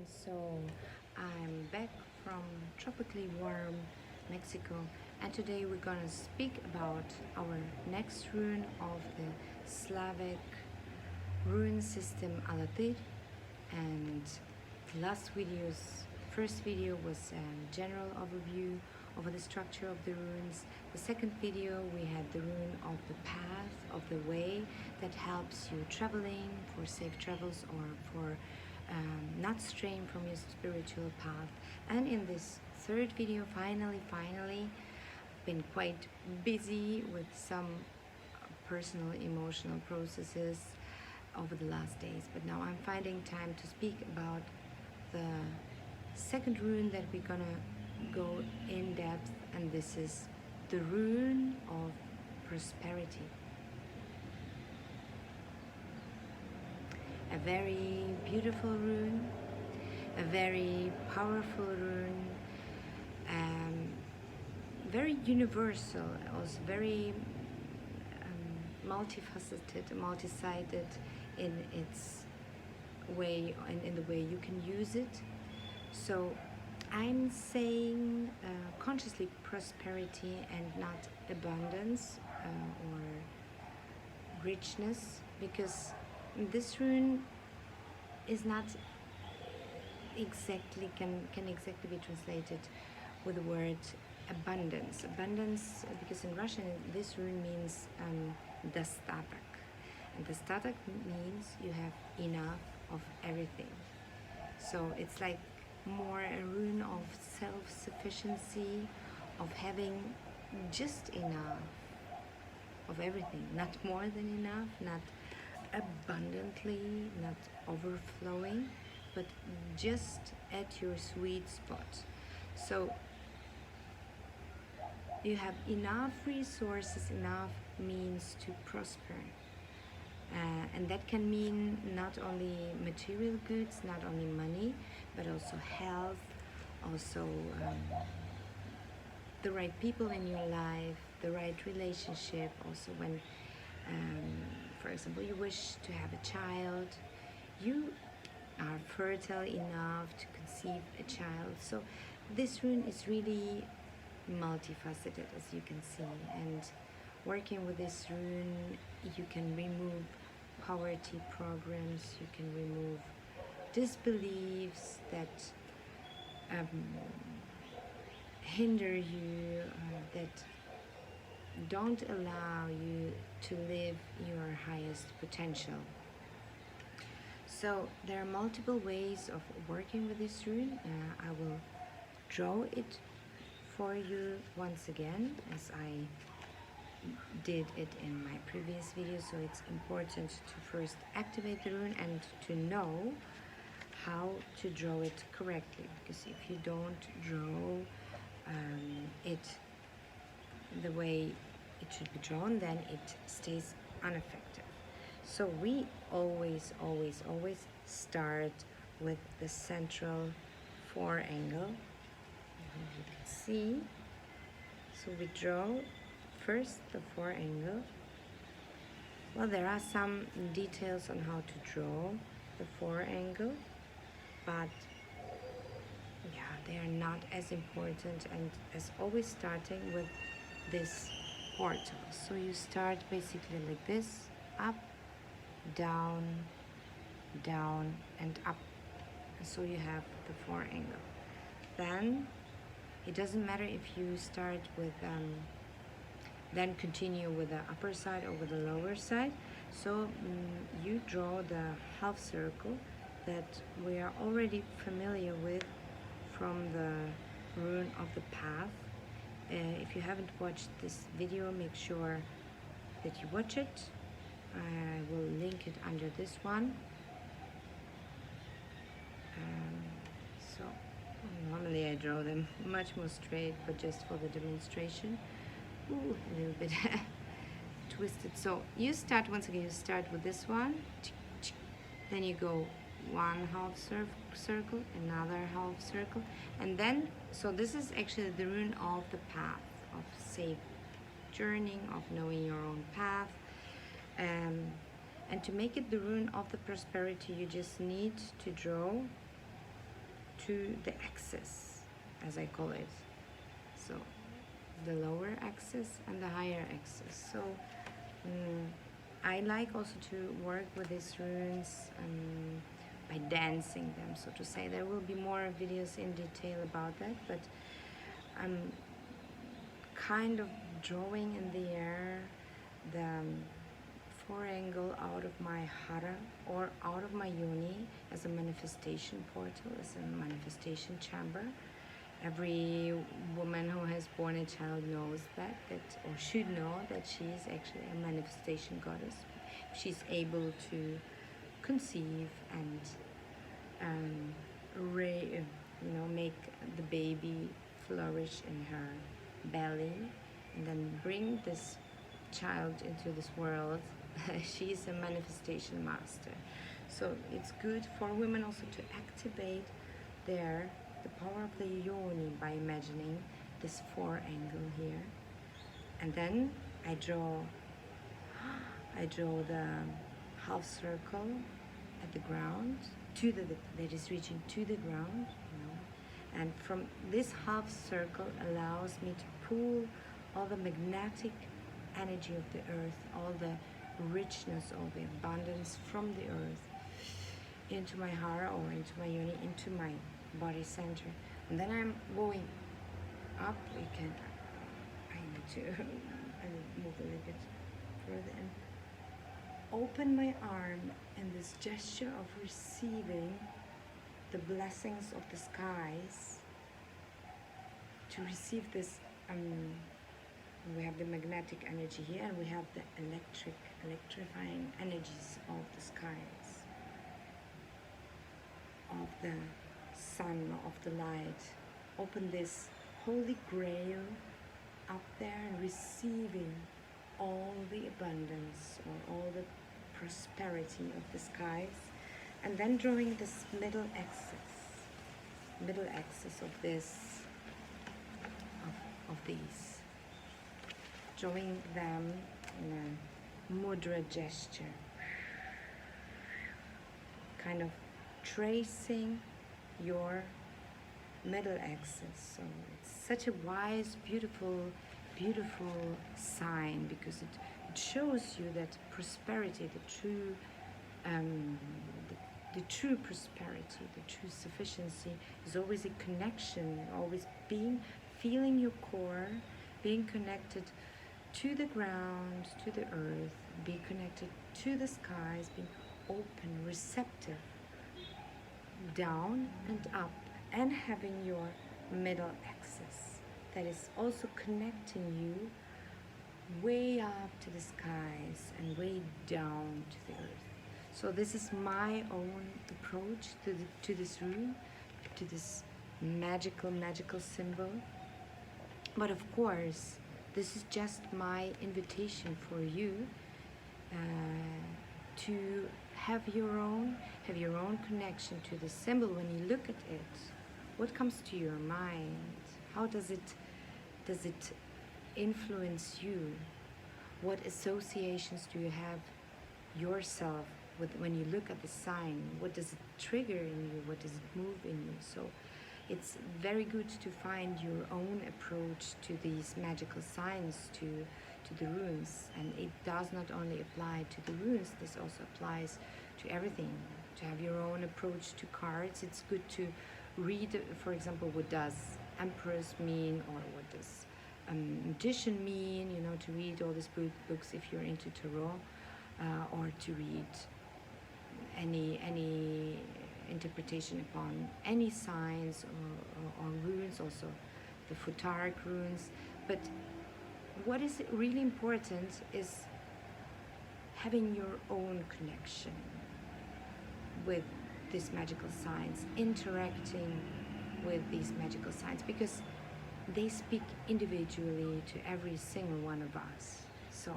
So I'm back from tropically warm Mexico, and today we're gonna speak about our next rune of the Slavic rune system Alatyr. And the first video was a general overview of the structure of the runes. The second video we had the rune of the path of the way that helps you traveling for safe travels or for not straying from your spiritual path. And in this third video, finally, been quite busy with some personal emotional processes over the last days, but now I'm finding time to speak about the second rune that we're gonna go in depth, and this is the rune of prosperity. A very beautiful rune, a very powerful rune, very universal, also very multifaceted, multi-sided in its way and in the way you can use it. So I'm saying consciously prosperity and not abundance or richness, because this rune is not exactly can exactly be translated with the word abundance, because in Russian this rune means dostatek, and dostatek means you have enough of everything. So it's like more a rune of self-sufficiency, of having just enough of everything, not more than enough, not abundantly, not overflowing, but just at your sweet spot. So you have enough resources, enough means to prosper. And that can mean not only material goods, not only money, but also health, also the right people in your life, the right relationship. Also when, for example, you wish to have a child, you are fertile enough to conceive a child. So this rune is really multifaceted, as you can see, and working with this rune you can remove poverty programs, you can remove disbeliefs that hinder you, that don't allow you to live your highest potential. So there are multiple ways of working with this rune. I will draw it for you once again, as I did it in my previous video. So it's important to first activate the rune and to know how to draw it correctly, because if you don't draw it the way it should be drawn, then it stays ineffective. So we always start with the central four angle, as you can see. So we draw first the four angle. Well, there are some details on how to draw the four angle, but yeah, they are not as important, and as always starting with this portal. So you start basically like this: up, down, down, and up. So you have the four angle. Then it doesn't matter if you start with then continue with the upper side or with the lower side. So you draw the half circle that we are already familiar with from the rune of the path. If you haven't watched this video, make sure that you watch it. I will link it under this one. So normally I draw them much more straight, but just for the demonstration. Ooh, a little bit twisted. So you start, once again, you start with this one, then you go one half circle, another half circle, and then, so this is actually the rune of the path, of safe journeying, of knowing your own path. And to make it the rune of the prosperity, you just need to draw to the axis, as I call it. So the lower axis and the higher axis. So I like also to work with these runes by dancing them, so to say. There will be more videos in detail about that, but I'm kind of drawing in the air the four angle out of my hara or out of my yoni as a manifestation portal, as a manifestation chamber. Every woman who has born a child knows that or should know that she is actually a manifestation goddess. She's able to conceive and make the baby flourish in her belly and then bring this child into this world. She's a manifestation master. So it's good for women also to activate the power of the yoni by imagining this four angle here. And then I draw the half circle at the ground that is reaching to the ground, and from this half circle allows me to pull all the magnetic energy of the earth, all the richness, all the abundance from the earth into my hara or into my yoni, into my body center. And then I'm going up. I need to move a little bit further and open my arm in this gesture of receiving the blessings of the skies, to receive this we have the magnetic energy here, and we have the electrifying energies of the skies, of the sun, of the light. Open this holy grail up there and receiving all the abundance or all the prosperity of the skies, and then drawing this middle axis of this of these, drawing them in a mudra gesture, kind of tracing your middle axis. So it's such a wise, beautiful sign, because it shows you that prosperity, the true prosperity, the true sufficiency is always a connection, always feeling your core, being connected to the ground, to the earth, be connected to the skies, being open, receptive, down and up, and having your middle axis that is also connecting you way up to the skies and way down to the earth. So this is my own approach to this rune, to this magical symbol. But of course, this is just my invitation for you to have your own connection to the symbol. When you look at it, what comes to your mind? How does it influence you? What associations do you have yourself with when you look at the sign? What does it trigger in you? What does it move in you? So it's very good to find your own approach to these magical signs, to the runes. And it does not only apply to the runes, this also applies to everything. To have your own approach to cards. It's good to read, for example, what does Empress mean, or what does Magician mean, to read all these books if you're into tarot, or to read any interpretation upon any signs or runes, also the Futaric runes. But what is really important is having your own connection with these magical signs, interacting with these magical signs, because they speak individually to every single one of us. So